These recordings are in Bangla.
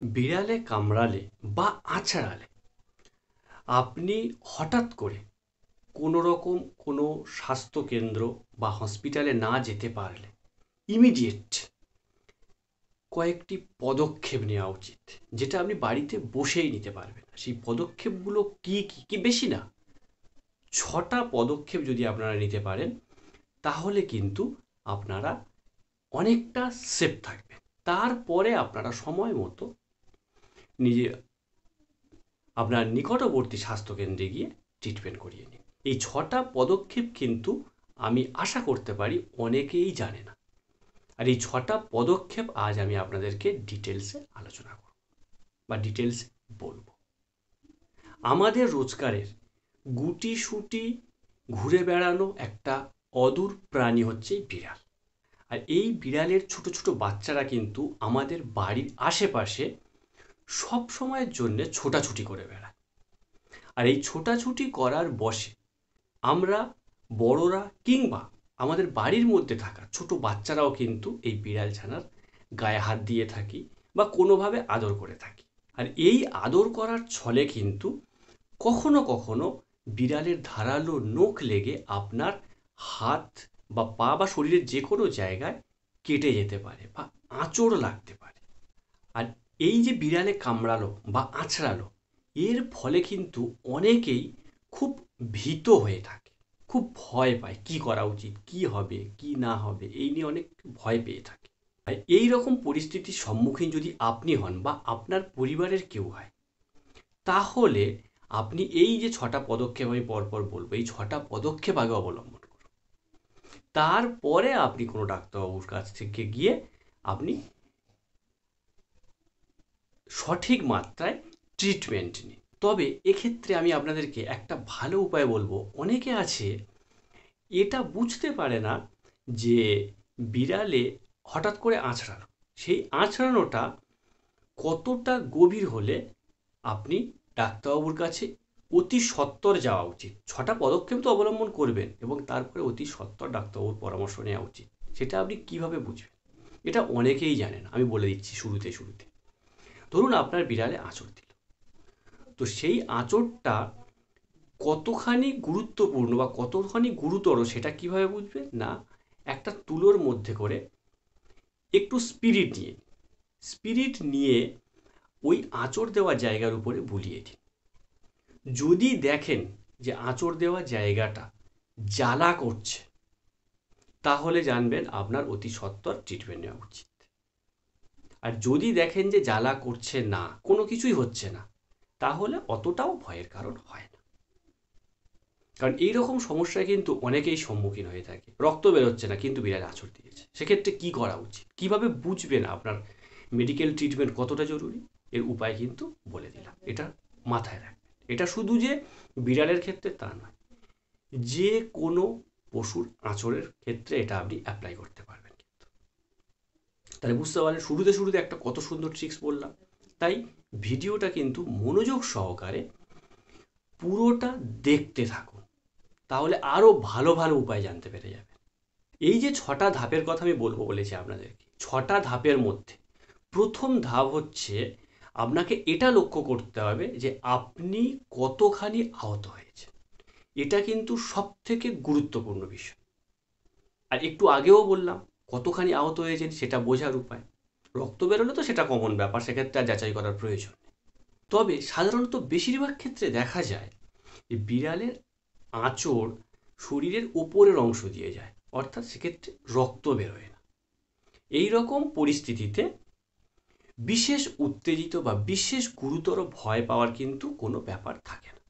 বিড়ালে কামড়ালে বা আঁচড়ালে আপনি হঠাৎ করে কোনো রকম কোনো স্বাস্থ্যকেন্দ্র বা হসপিটালে না যেতে পারলে ইমিডিয়েট কয়েকটি পদক্ষেপ নেওয়া উচিত, যেটা আপনি বাড়িতে বসেই নিতে পারবেন। সেই পদক্ষেপগুলো কি কি কি বেশি না, 6টা পদক্ষেপ যদি আপনারা নিতে পারেন তাহলে কিন্তু আপনারা অনেকটা সেফ থাকবেন। তারপরে আপনারা সময় মতো নিজে আপনার নিকটবর্তী স্বাস্থ্যকেন্দ্রে গিয়ে ট্রিটমেন্ট করিয়ে নিন। এই 6টা পদক্ষেপ কিন্তু আমি আশা করতে পারি অনেকেই জানে না। আর এই 6টা পদক্ষেপ আজ আমি আপনাদেরকে ডিটেলসে আলোচনা করব বা ডিটেলসে বলবো। আমাদের রোজগারের গুটিসুটি ঘুরে বেড়ানো একটা অদূর প্রাণী হচ্ছে এই বিড়াল। আর এই বিড়ালের ছোট ছোট বাচ্চারা কিন্তু আমাদের বাড়ির আশেপাশে সব সময়ের জন্য ছোটাছুটি করে বেড়ায়। আর এই ছোটাছুটি করার বশে আমরা বড়রা কিংবা আমাদের বাড়ির মধ্যে থাকা ছোট বাচ্চারাও কিন্তু এই বিড়াল ছানার গায়ে হাত দিয়ে থাকি বা কোনোভাবে আদর করে থাকি। আর এই আদর করার ছলে কিন্তু কখনো কখনো বিড়ালের ধারালো নখ লেগে আপনার হাত বা পা বা শরীরের যে কোনো জায়গায় কেটে যেতে পারে বা আঁচড় লাগতে পারে। আর এই যে বিড়ালে কামড়ালো বা আঁচড়ালো, এর ফলে কিন্তু অনেকেই খুব ভীত হয়ে থাকে, খুব ভয় পায়। কি করা উচিত, কি হবে কি না হবে, এই নিয়ে অনেক ভয় পেয়ে থাকে। আর এই রকম পরিস্থিতির সম্মুখীন যদি আপনি হন বা আপনার পরিবারের কেউ হয়, তাহলে আপনি এই যে 6টা পদক্ষেপ আমি পরপর বলবো, এই 6টা পদক্ষেপ আগে অবলম্বন করুন। তারপরে আপনি কোনো ডাক্তারবাবুর কাছ থেকে গিয়ে আপনি সঠিক মাত্রায় ট্রিটমেন্ট নিন। তবে এক্ষেত্রে আমি আপনাদেরকে একটা ভালো উপায় বলবো। অনেকে আছে এটা বুঝতে পারে না যে বিড়ালে হঠাৎ করে আঁচড়ানো, সেই আঁচড়ানোটা কতটা গভীর হলে আপনি ডাক্তারবাবুর কাছে অতি সত্বর যাওয়া উচিত। 6টা পদক্ষেপ তো অবলম্বন করবেন এবং তারপরে অতি সত্বর ডাক্তারবাবুর পরামর্শ নেওয়া উচিত। সেটা আপনি কিভাবে বুঝবেন, এটা অনেকেই জানেন। আমি বলে দিচ্ছি শুরুতে শুরুতে। ধরুন আপনার বিড়ালে আঁচড় দিল, তো সেই আঁচড়টা কতখানি গুরুত্বপূর্ণ বা কতখানি গুরুতর সেটা কিভাবে বুঝবে না, একটা তুলোর মধ্যে করে একটু স্পিরিট নিয়ে ওই আঁচড় দেওয়া জায়গার উপরে বুলিয়ে দিন। যদি দেখেন যে আঁচড় দেওয়া জায়গাটা জ্বালা করছে, তাহলে জানবেন আপনার অতি সত্বর ট্রিটমেন্ট নেওয়া উচিত। আর যদি দেখেন যে জ্বালা করছে না, কোনো কিছুই হচ্ছে না, তাহলে অতটাও ভয়ের কারণ হয় না। কারণ এইরকম সমস্যায় কিন্তু অনেকেই সম্মুখীন হয়ে থাকে। রক্ত বেরোচ্ছে না কিন্তু বিড়াল আঁচড় দিয়েছে, সেক্ষেত্রে কি করা উচিত, কিভাবে বুঝবেন আপনার মেডিকেল ট্রিটমেন্ট কতটা জরুরি, এর উপায় কিন্তু বলে দিলাম। এটা মাথায় রাখবেন। এটা শুধু যে বিড়ালের ক্ষেত্রে তা নয়, যে কোনো পশুর আঁচড়ের ক্ষেত্রে এটা আপনি অ্যাপ্লাই করতে পারবেন কিন্তু। তাহলে বুঝতে পারলেন শুরুতে শুরুতে একটা কত সুন্দর ট্রিক্স বললাম। তাই ভিডিওটা কিন্তু মনোযোগ সহকারে পুরোটা দেখতে থাকুন, তাহলে আরো ভালো ভালো উপায় জানতে পেরে যাবেন। এই যে 6টা ধাপের কথা আমি বলবো বলেছি আপনাদেরকে, 6টা ধাপের মধ্যে প্রথম ধাপ হচ্ছে আপনাকে এটা লক্ষ্য করতে হবে যে আপনি কতখানি আহত হয়েছেন। এটা কিন্তু সব থেকে গুরুত্বপূর্ণ বিষয়। আর একটু আগেও বললাম কতখানি আহত হয়েছেন সেটা বোঝার উপায়। রক্ত বেরোলে তো সেটা কমন ব্যাপার, সেক্ষেত্রে আর যাচাই করার প্রয়োজন নেই। তবে সাধারণত বেশিরভাগ ক্ষেত্রে দেখা যায় যে বিড়ালের আঁচড় শরীরের ওপরের অংশ দিয়ে যায়, অর্থাৎ সেক্ষেত্রে রক্ত বেরোয় না। এই রকম পরিস্থিতিতে বিশেষ উত্তেজিত বা বিশেষ গুরুতর ভয় পাওয়ার কিন্তু কোনো ব্যাপার থাকে না।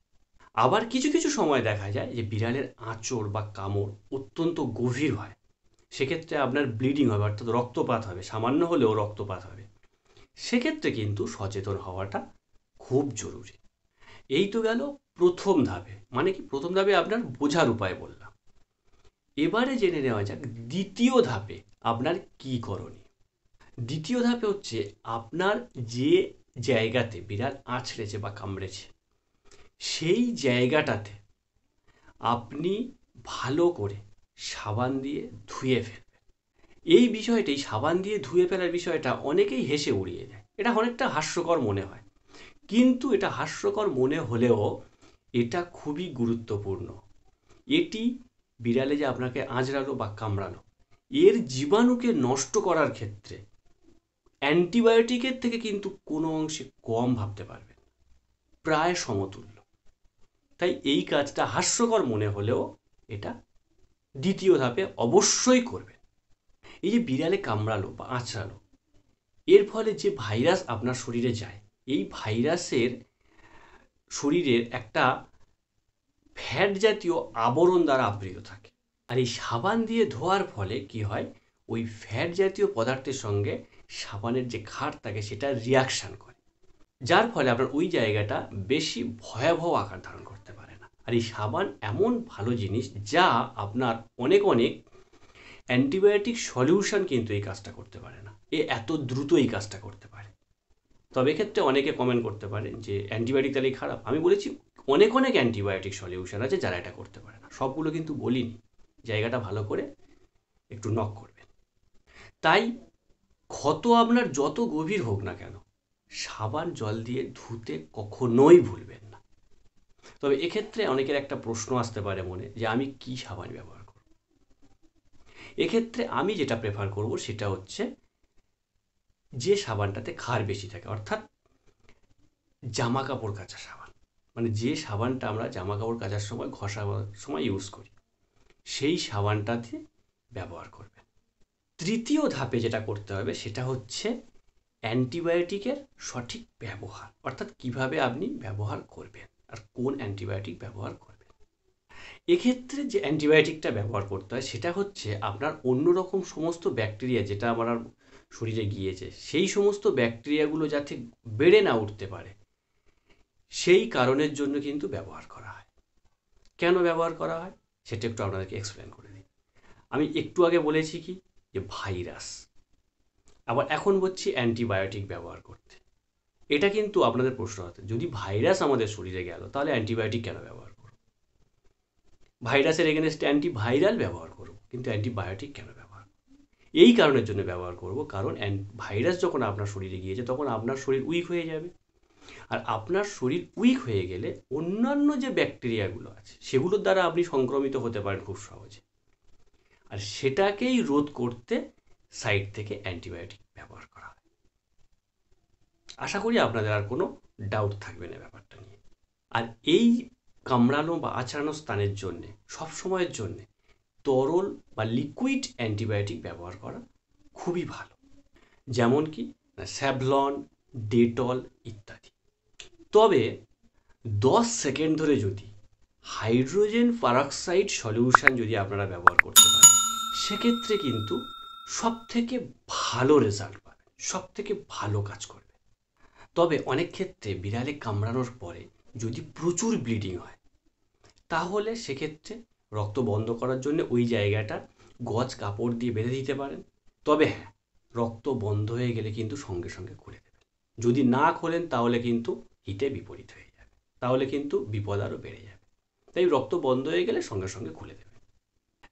আবার কিছু কিছু সময় দেখা যায় যে বিড়ালের আঁচড় বা কামড় অত্যন্ত গভীর হয়, সেক্ষেত্রে আপনার ব্লিডিং হবে, অর্থাৎ রক্তপাত হবে, সামান্য হলেও রক্তপাত হবে। সেক্ষেত্রে কিন্তু সচেতন হওয়াটা খুব জরুরি। এই তো গেল প্রথম ধাপে, মানে কি প্রথম ধাপে আপনার বোঝার উপায় বললাম। এবারে জেনে নেওয়া যাক দ্বিতীয় ধাপে আপনার কি করণীয়। দ্বিতীয় ধাপে হচ্ছে আপনার যে জায়গাতে বিড়াল আঁচড়েছে বা কামড়েছে, সেই জায়গাটাতে আপনি ভালো করে সাবান দিয়ে ধুয়ে ফেলবেন। এই বিষয়টাই, সাবান দিয়ে ধুয়ে ফেলার বিষয়টা অনেকেই হেসে উড়িয়ে দেয়। এটা অনেকটা হাস্যকর মনে হয়, কিন্তু এটা হাস্যকর মনে হলেও এটা খুবই গুরুত্বপূর্ণ। এটি বিড়ালে যে আপনাকে আঁচড়ালো বা কামড়ালো, এর জীবাণুকে নষ্ট করার ক্ষেত্রে অ্যান্টিবায়োটিকের থেকে কিন্তু কোনো অংশে কম ভাবতে পারবেন, প্রায় সমতুল্য। তাই এই কাজটা হাস্যকর মনে হলেও এটা দ্বিতীয় ধাপে অবশ্যই করবেন। এই যে বিড়ালে কামড়ালো বা আঁচড়ালো, এর ফলে যে ভাইরাস আপনার শরীরে যায়, এই ভাইরাসের শরীরের একটা ফ্যাট জাতীয় আবরণ দ্বারা আবৃত থাকে। আর এই সাবান দিয়ে ধোয়ার ফলে কি হয়, ওই ফ্যাট জাতীয় পদার্থের সঙ্গে সাবানের যে ক্ষার থাকে সেটা রিয়াকশান করে, যার ফলে আপনার ওই জায়গাটা বেশি ভয়াবহ আকার ধারণ করতে পারে না। আর এই সাবান এমন ভালো জিনিস যা আপনার অনেক অনেক অ্যান্টিবায়োটিক সলিউশন কিন্তু এই কাজটা করতে পারে না, এ এত দ্রুত এই কাজটা করতে পারে। তবে এক্ষেত্রে অনেকে কমেন্ট করতে পারেন যে অ্যান্টিবায়োটিক তাহলেই খারাপ। আমি বলেছি অনেক অনেক অ্যান্টিবায়োটিক সলিউশন আছে যারা এটা করতে পারে না, সবগুলো কিন্তু বলিনি। জায়গাটা ভালো করে একটু নক করবেন। তাই ক্ষত আপনার যত গভীর হোক না কেন, সাবান জল দিয়ে ধুতে কখনোই ভুলবেন না। তবে এক্ষেত্রে অনেকের একটা প্রশ্ন আসতে পারে মনে, যে আমি কি সাবান ব্যবহার করব। এক্ষেত্রে আমি যেটা প্রেফার করব সেটা হচ্ছে যে সাবানটাতে ক্ষার বেশি থাকে, অর্থাৎ জামা কাপড় কাচা সাবান, মানে যে সাবানটা আমরা জামা কাপড় কাচার সময় ঘষার সময় ইউজ করি, সেই সাবানটাতে ব্যবহার করবেন। তৃতীয় ধাপে যেটা করতে হবে সেটা হচ্ছে অ্যান্টিবায়োটিকের সঠিক ব্যবহার, অর্থাৎ কিভাবে আপনি ব্যবহার করবেন আর কোন অ্যান্টিবায়োটিক ব্যবহার করবেন। এক্ষেত্রে যে অ্যান্টিবায়োটিকটা ব্যবহার করতে হয় সেটা হচ্ছে আপনার অন্যরকম সমস্ত ব্যাকটেরিয়া যেটা আমার শরীরে গিয়েছে, সেই সমস্ত ব্যাকটেরিয়াগুলো যাতে বেড়ে না উঠতে পারে, সেই কারণের জন্য কিন্তু ব্যবহার করা হয়। কেন ব্যবহার করা হয় সেটা একটু আপনাদেরকে এক্সপ্লেন করে দিই। আমি একটু আগে বলেছি কি, যে ভাইরাস, আবার এখন বলছি অ্যান্টিবায়োটিক ব্যবহার করতে। এটা কিন্তু আপনাদের প্রশ্ন হতে, যদি ভাইরাস আমাদের শরীরে গেল তাহলে অ্যান্টিবায়োটিক কেন ব্যবহার করব? ভাইরাসের এগেনস্টে অ্যান্টিভাইরাল ব্যবহার করব, কিন্তু অ্যান্টিবায়োটিক কেন ব্যবহার করব? এই কারণের জন্য ব্যবহার করব, কারণ ভাইরাস যখন আপনার শরীরে গিয়েছে তখন আপনার শরীর উইক হয়ে যাবে। আর আপনার শরীর উইক হয়ে গেলে অন্যান্য যে ব্যাকটেরিয়াগুলো আছে সেগুলোর দ্বারা আপনি সংক্রমিত হতে পারেন খুব সহজে। আর সেটাকেই রোধ করতে সাইড থেকে অ্যান্টিবায়োটিক ব্যবহার করা হয়। আশা করি আপনাদের আর কোনো ডাউট থাকবে না ব্যাপারটা নিয়ে। আর এই কামড়ানো বা আঁচড়ানো স্থানের জন্যে সবসময়ের জন্যে তরল বা লিকুইড অ্যান্টিবায়োটিক ব্যবহার করা খুবই ভালো, যেমন কি স্যাভলন, ডেটল ইত্যাদি। তবে 10 সেকেন্ড ধরে যদি হাইড্রোজেন পারক্সাইড সলিউশন যদি আপনারা ব্যবহার করতে পারেন, সেক্ষেত্রে কিন্তু সব থেকে ভালো রেজাল্ট পাবেন, সব থেকে ভালো কাজ করবে। তবে অনেক ক্ষেত্রে বিড়ালে কামড়ানোর পরে যদি প্রচুর ব্লিডিং হয়, তাহলে সেক্ষেত্রে রক্ত বন্ধ করার জন্য ওই জায়গাটা গজ কাপড় দিয়ে বেঁধে দিতে পারেন। তবে হ্যাঁ, রক্ত বন্ধ হয়ে গেলে কিন্তু সঙ্গে সঙ্গে খুলে দেবেন। যদি না খোলেন তাহলে কিন্তু হিতে বিপরীত হয়ে যাবে, তাহলে কিন্তু বিপদ আরও বেড়ে যাবে। তাই রক্ত বন্ধ হয়ে গেলে সঙ্গে সঙ্গে খুলে দেবেন।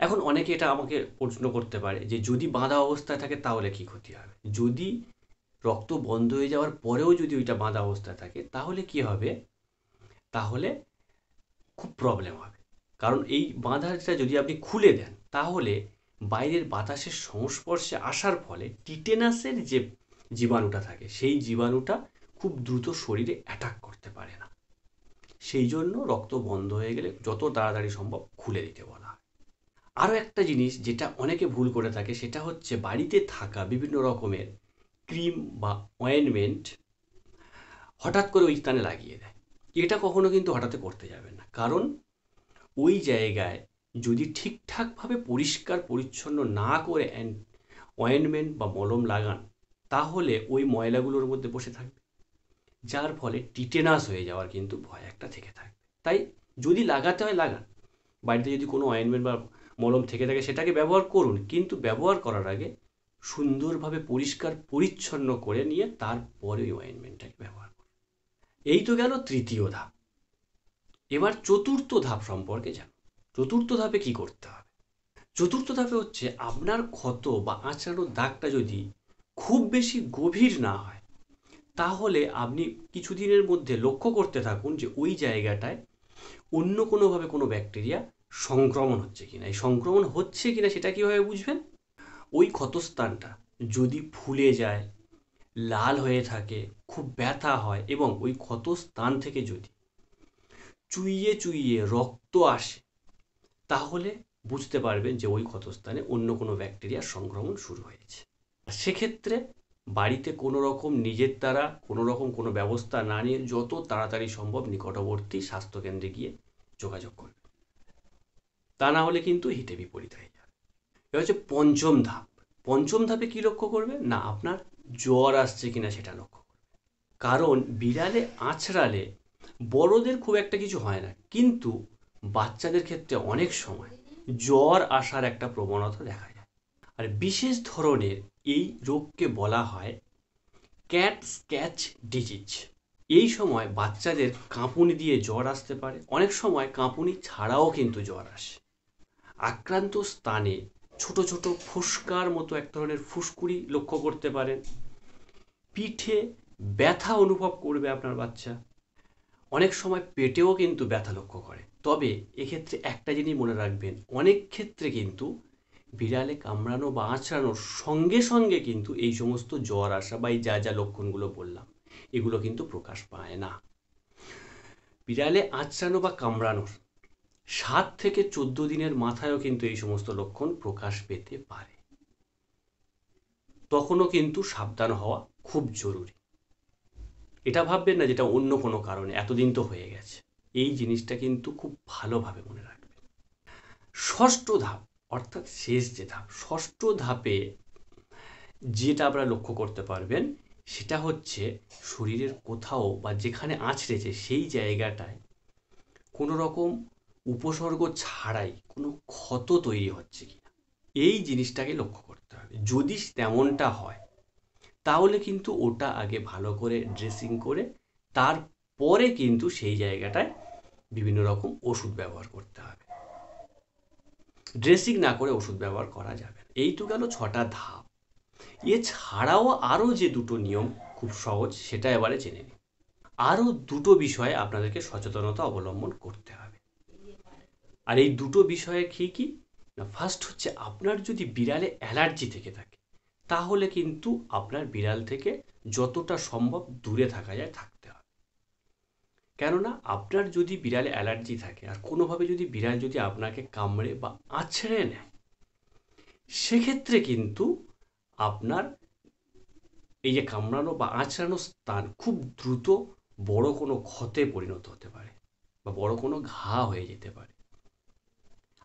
এখন অনেকে এটা আমাকে প্রশ্ন করতে পারে যে যদি বাঁধা অবস্থায় থাকে তাহলে কি ক্ষতি হবে? যদি রক্ত বন্ধ হয়ে যাওয়ার পরেও যদি ওইটা বাঁধা অবস্থায় থাকে তাহলে কি হবে? তাহলে খুব প্রবলেম হবে। কারণ এই বাঁধাটা যদি আপনি খুলে দেন তাহলে বাইরের বাতাসের সংস্পর্শে আসার ফলে টিটেনাসের যে জীবাণুটা থাকে সেই জীবাণুটা খুব দ্রুত শরীরে অ্যাটাক করতে পারে না। সেই জন্য রক্ত বন্ধ হয়ে গেলে যত তাড়াতাড়ি সম্ভব খুলে দিতে বলা হয়। আরও একটা জিনিস যেটা অনেকে ভুল করে থাকে সেটা হচ্ছে বাড়িতে থাকা বিভিন্ন রকমের ক্রিম বা অয়েনমেন্ট হঠাৎ করে ওই স্থানে লাগিয়ে দেয়। এটা কখনো কিন্তু হঠাৎ করতে যাবেন না, কারণ ওই জায়গায় যদি ঠিকঠাকভাবে পরিষ্কার পরিচ্ছন্ন না করে অয়েনমেন্ট বা মলম লাগান তাহলে ওই ময়লাগুলোর মধ্যে বসে থাকবে, যার ফলে টিটেনাস হয়ে যাওয়ার কিন্তু ভয় একটা থেকে থাকবে। তাই যদি লাগাতে হয় লাগান, বাড়িতে যদি কোনো অয়েনমেন্ট বা মলম থেকে থাকে সেটাকে ব্যবহার করুন, কিন্তু ব্যবহার করার আগে সুন্দরভাবে পরিষ্কার পরিচ্ছন্ন করে নিয়ে তারপরে ওই অয়েনমেন্টটাকে ব্যবহার করুন। এই তো গেল তৃতীয় ধাপ। এবার চতুর্থ ধাপ সম্পর্কে জানুন। চতুর্থ ধাপে কি করতে হবে? চতুর্থ ধাপে হচ্ছে আপনার ক্ষত বা আঁচড়ানোর দাগটা যদি খুব বেশি গভীর না হয় তাহলে আপনি কিছুদিনের মধ্যে লক্ষ্য করতে থাকুন যে ওই জায়গাটায় অন্য কোনোভাবে কোনো ব্যাকটেরিয়া সংক্রমণ হচ্ছে কিনা। এই সংক্রমণ হচ্ছে কিনা সেটা কীভাবে বুঝবেন? ওই ক্ষতস্থানটা যদি ফুলে যায়, লাল হয়ে থাকে, খুব ব্যথা হয় এবং ওই ক্ষতস্থান থেকে যদি চুইয়ে চুইয়ে রক্ত আসে, তাহলে বুঝতে পারবেন যে ওই ক্ষতস্থানে অন্য কোনো ব্যাকটেরিয়ার সংক্রমণ শুরু হয়েছে। সেক্ষেত্রে বাড়িতে কোনো রকম নিজের দ্বারা কোনো রকম কোনো ব্যবস্থা না নিয়ে যত তাড়াতাড়ি সম্ভব নিকটবর্তী স্বাস্থ্যকেন্দ্রে গিয়ে যোগাযোগ করবে। তা না হলে কিন্তু হিতে বিপরীত হয়ে যাবে। এটা হচ্ছে পঞ্চম ধাপ। পঞ্চম ধাপে কি লক্ষ্য করবে না, আপনার জ্বর আসছে কিনা সেটা লক্ষ্য করবে। কারণ বিড়ালে আঁচড়ালে বড়দের খুব একটা কিছু হয় না, কিন্তু বাচ্চাদের ক্ষেত্রে অনেক সময় জ্বর আসার একটা প্রবণতা দেখা যায়। আর বিশেষ ধরনের এই রোগকে বলা হয় ক্যাট স্ক্যাচ ডিজিজ। এই সময় বাচ্চাদের কাঁপুনি দিয়ে জ্বর আসতে পারে, অনেক সময় কাঁপুনি ছাড়াও কিন্তু জ্বর আসে। আক্রান্ত স্থানে ছোট ছোট ফুসকার মতো এক ধরনের ফুসকুড়ি লক্ষ্য করতে পারেন। পিঠে ব্যথা অনুভব করবে আপনার বাচ্চা। অনেক সময় পেটেও কিন্তু ব্যথা লক্ষ্য করে। তবে এক্ষেত্রে একটা জিনিস মনে রাখবেন, অনেক ক্ষেত্রে কিন্তু বিড়ালে কামড়ানো বা আঁচড়ানোর সঙ্গে সঙ্গে কিন্তু এই সমস্ত জ্বর আসা বা এই যা যা লক্ষণগুলো বললাম এগুলো কিন্তু প্রকাশ পায় না। বিড়ালে আঁচড়ানো বা কামড়ানোর 7 থেকে 14 দিনের মাথায়ও কিন্তু এই সমস্ত লক্ষণ প্রকাশ পেতে পারে। তখনও কিন্তু সাবধান হওয়া খুব জরুরি। এটা ভাববেন না যেটা অন্য কোনো কারণে এতদিন তো হয়ে গেছে। এই জিনিসটা কিন্তু খুব ভালোভাবে মনে রাখবেন। ষষ্ঠ ধাপ অর্থাৎ শেষ যে ধাপ, ষষ্ঠ ধাপে যেটা আপনারা লক্ষ্য করতে পারবেন সেটা হচ্ছে শরীরের কোথাও বা যেখানে আঁচড়েছে সেই জায়গাটায় কোনো রকম উপসর্গ ছাড়াই কোনো ক্ষত তৈরি হচ্ছে কিনা, এই জিনিসটাকে লক্ষ্য করতে হবে। যদি তেমনটা হয় তাহলে কিন্তু ওটা আগে ভালো করে ড্রেসিং করে তারপরে কিন্তু সেই জায়গাটায় বিভিন্ন রকম ওষুধ ব্যবহার করতে হবে। ড্রেসিং না করে ওষুধ ব্যবহার করা যাবে না। এই তো গেল 6টা ধাপ। এছাড়াও আরও যে দুটো নিয়ম খুব সহজ, সেটা এবারে জেনে নিন। আরও দুটো বিষয়ে আপনাদেরকে সচেতনতা অবলম্বন করতে হবে। আর এই দুটো বিষয়ে কি কি না, ফার্স্ট হচ্ছে আপনার যদি বিড়ালে অ্যালার্জি থেকে থাকে তাহলে কিন্তু আপনার বিড়াল থেকে যতটা সম্ভব দূরে থাকা যায় থাকতে হবে। কেননা আপনার যদি বিড়ালে অ্যালার্জি থাকে আর কোনোভাবে যদি বিড়াল যদি আপনাকে কামড়ে বা আঁচড়ে নেয়, সেক্ষেত্রে কিন্তু আপনার এই যে কামড়ানো বা আঁচড়ানো স্থান খুব দ্রুত বড় কোনো ক্ষতে পরিণত হতে পারে বা বড় কোনো ঘা হয়ে যেতে পারে।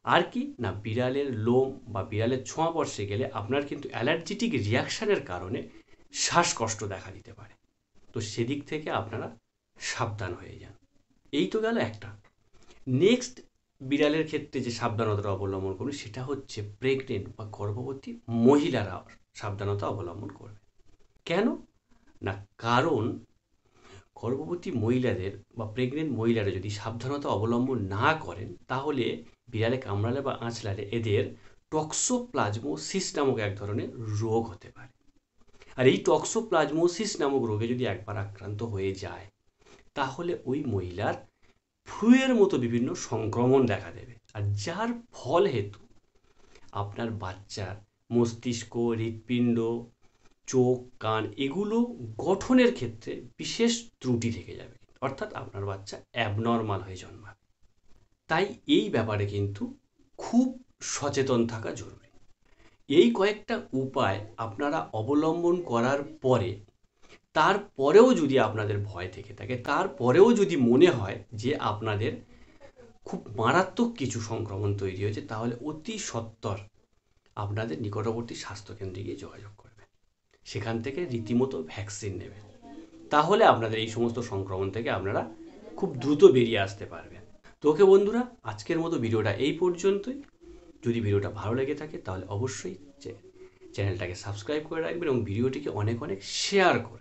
আর কি না, বিড়ালের লোম বা বিড়ালের ছোঁয়া স্পর্শে গেলে আপনার কিন্তু অ্যালার্জিটিক রিয়াকশানের কারণে শ্বাসকষ্ট দেখা দিতে পারে। তো সেদিক থেকে আপনারা সাবধান হয়ে যান। এই তো গেল একটা। নেক্সট বিড়ালের ক্ষেত্রে যে সাবধানতা অবলম্বন করুন সেটা হচ্ছে প্রেগনেন্ট বা গর্ভবতী মহিলারা সাবধানতা অবলম্বন করবে। কেন না, কারণ গর্ভবতী মহিলাদের বা প্রেগনেন্ট মহিলারা যদি সাবধানতা অবলম্বন না করেন তাহলে বিড়ালে কামড়ালে বা আঁচড়ালে এদের টক্সোপ্লাজমোসিস নামক এক ধরনের রোগ হতে পারে। আর এই টক্সোপ্লাজমোসিস নামক রোগে যদি একবার আক্রান্ত হয়ে যায় তাহলে ওই মহিলার ফ্লুয়ের মতো বিভিন্ন সংক্রমণ দেখা দেবে, আর যার ফল হেতু আপনার বাচ্চার মস্তিষ্ক, হৃৎপিণ্ড, চোখ, কান এগুলো গঠনের ক্ষেত্রে বিশেষ ত্রুটি থেকে যাবে, অর্থাৎ আপনার বাচ্চা অ্যাবনর্মাল হয়ে জন্মাবে। তাই এই ব্যাপারে কিন্তু খুব সচেতন থাকা জরুরি। এই কয়েকটা উপায় আপনারা অবলম্বন করার পরে তারপরেও যদি আপনাদের ভয় থেকে থাকে, তারপরেও যদি মনে হয় যে আপনাদের খুব মারাত্মক কিছু সংক্রমণ তৈরি হয়েছে, তাহলে অতি সত্বর আপনাদের নিকটবর্তী স্বাস্থ্যকেন্দ্রে গিয়ে যোগাযোগ করবেন। সেখান থেকে রীতিমতো ভ্যাকসিন নেবেন। তাহলে আপনাদের এই সমস্ত সংক্রমণ থেকে আপনারা খুব দ্রুত বেরিয়ে আসতে পারবেন। তো ওকে বন্ধুরা, আজকের মতো ভিডিওটা এই পর্যন্তই। যদি ভিডিওটা ভালো লেগে থাকে তাহলে অবশ্যই চ্যানেলটাকে সাবস্ক্রাইব করে রাখবেন এবং ভিডিওটিকে অনেক অনেক শেয়ার করবেন।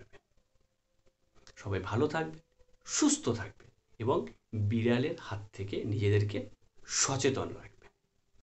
সবাই ভালো থাকবেন, সুস্থ থাকবেন এবং বিড়ালের হাত থেকে নিজেদেরকে সচেতন রাখবেন।